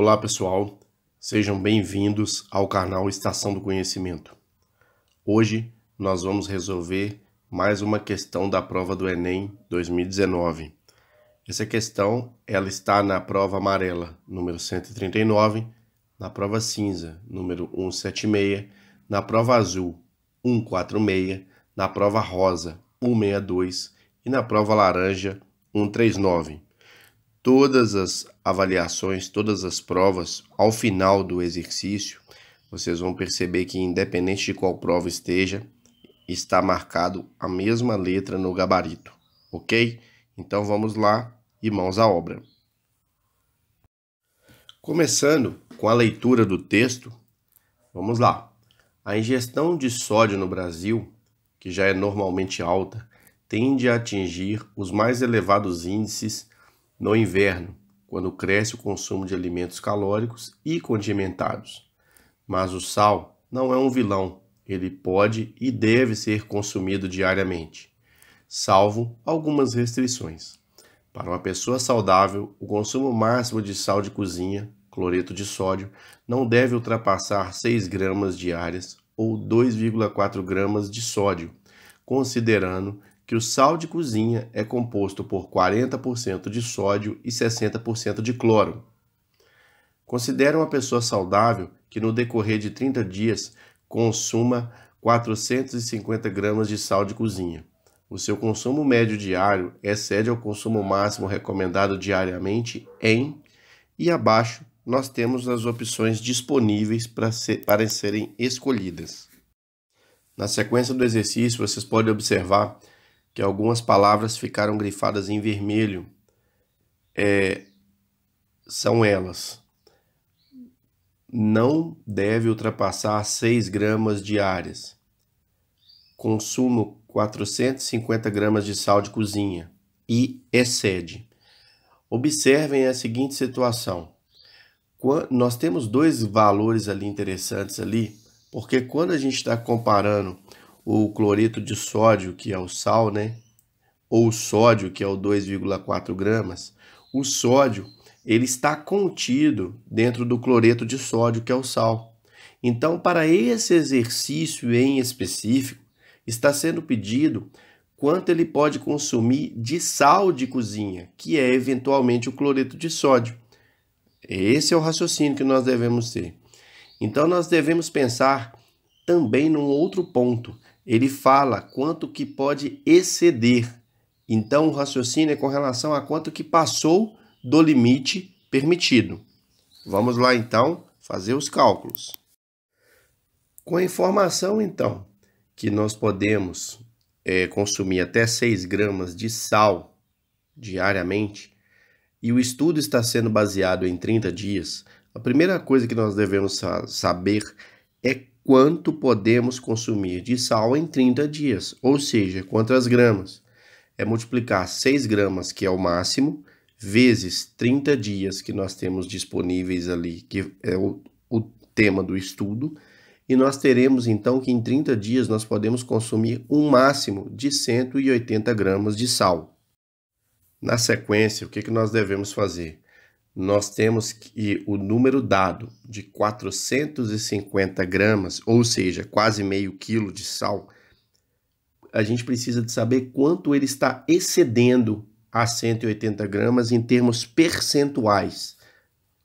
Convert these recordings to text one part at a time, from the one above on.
Olá pessoal, sejam bem-vindos ao canal Estação do Conhecimento. Hoje nós vamos resolver mais uma questão da prova do Enem 2019. Essa questão ela está na prova amarela, número 139, na prova cinza, número 176, na prova azul, 146, na prova rosa, 162 e na prova laranja, 139. Todas as avaliações, todas as provas, ao final do exercício, vocês vão perceber que independente de qual prova esteja, está marcado a mesma letra no gabarito, ok? Então vamos lá e mãos à obra. Começando com a leitura do texto, vamos lá. A ingestão de sódio no Brasil, que já é normalmente alta, tende a atingir os mais elevados índices no inverno, quando cresce o consumo de alimentos calóricos e condimentados. Mas o sal não é um vilão, ele pode e deve ser consumido diariamente, salvo algumas restrições. Para uma pessoa saudável, o consumo máximo de sal de cozinha, cloreto de sódio, não deve ultrapassar 6 gramas diárias ou 2,4 gramas de sódio, considerando que o sal de cozinha é composto por 40% de sódio e 60% de cloro. Considere uma pessoa saudável que no decorrer de 30 dias consuma 450 gramas de sal de cozinha. O seu consumo médio diário excede ao consumo máximo recomendado diariamente em e abaixo nós temos as opções disponíveis para serem escolhidas. Na sequência do exercício, vocês podem observar que algumas palavras ficaram grifadas em vermelho. São elas: não deve ultrapassar 6 gramas diárias, consumo 450 gramas de sal de cozinha e excede. Observem a seguinte situação. Nós temos dois valores ali interessantes ali, porque quando a gente está comparando o cloreto de sódio, que é o sal, né? Ou o sódio, que é o 2,4 gramas, o sódio ele está contido dentro do cloreto de sódio, que é o sal. Então, para esse exercício em específico, está sendo pedido quanto ele pode consumir de sal de cozinha, que é eventualmente o cloreto de sódio. Esse é o raciocínio que nós devemos ter. Então, nós devemos pensar também num outro ponto. Ele fala quanto que pode exceder. Então, o raciocínio é com relação a quanto que passou do limite permitido. Vamos lá, então, fazer os cálculos. Com a informação, então, que nós podemos consumir até 6 gramas de sal diariamente, e o estudo está sendo baseado em 30 dias, a primeira coisa que nós devemos saber é quanto podemos consumir de sal em 30 dias, ou seja, quantas gramas. É multiplicar 6 gramas, que é o máximo, vezes 30 dias que nós temos disponíveis ali, que é o tema do estudo, e nós teremos então que em 30 dias nós podemos consumir um máximo de 180 gramas de sal. Na sequência, o que nós devemos fazer? Nós temos que o número dado de 450 gramas, ou seja, quase meio quilo de sal, a gente precisa de saber quanto ele está excedendo a 180 gramas em termos percentuais,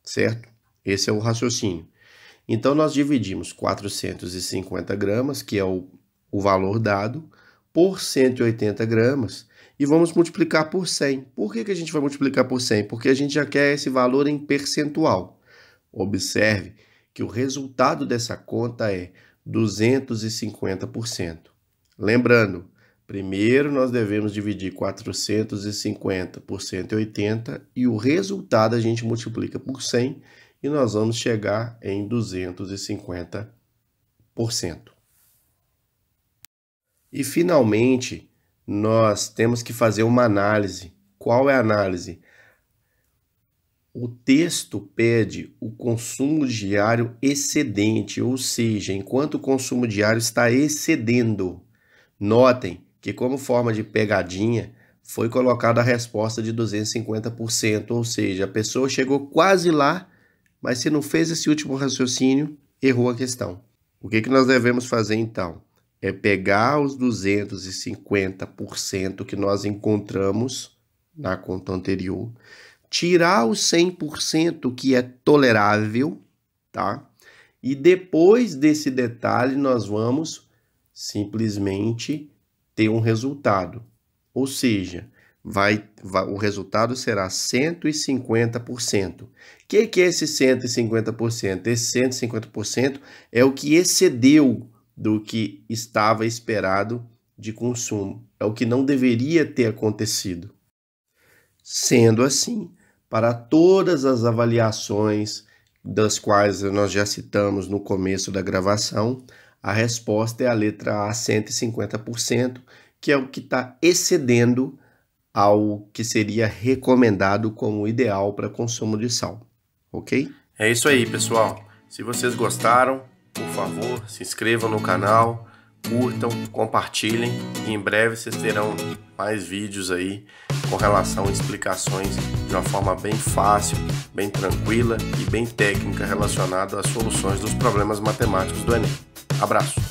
certo? Esse é o raciocínio. Então, nós dividimos 450 gramas, que é o valor dado, por 180 gramas, e vamos multiplicar por 100. Por que a gente vai multiplicar por 100? Porque a gente já quer esse valor em percentual. Observe que o resultado dessa conta é 250%. Lembrando, primeiro nós devemos dividir 450 por 180 e o resultado a gente multiplica por 100 e nós vamos chegar em 250%. E finalmente, nós temos que fazer uma análise. Qual é a análise? O texto pede o consumo diário excedente, ou seja, enquanto o consumo diário está excedendo. Notem que, como forma de pegadinha, foi colocada a resposta de 250%, ou seja, a pessoa chegou quase lá, mas se não fez esse último raciocínio, errou a questão. O que nós devemos fazer então? É pegar os 250% que nós encontramos na conta anterior, tirar os 100% que é tolerável, tá? E depois desse detalhe nós vamos simplesmente ter um resultado. Ou seja, o resultado será 150%. O que é esse 150%? Esse 150% é o que excedeu do que estava esperado de consumo. É o que não deveria ter acontecido. Sendo assim, para todas as avaliações das quais nós já citamos no começo da gravação, a resposta é a letra A, 150%, que é o que está excedendo ao que seria recomendado como ideal para consumo de sal, ok? É isso aí, pessoal. Se vocês gostaram, por favor, se inscrevam no canal, curtam, compartilhem e em breve vocês terão mais vídeos aí com relação a explicações de uma forma bem fácil, bem tranquila e bem técnica relacionada às soluções dos problemas matemáticos do Enem. Abraço!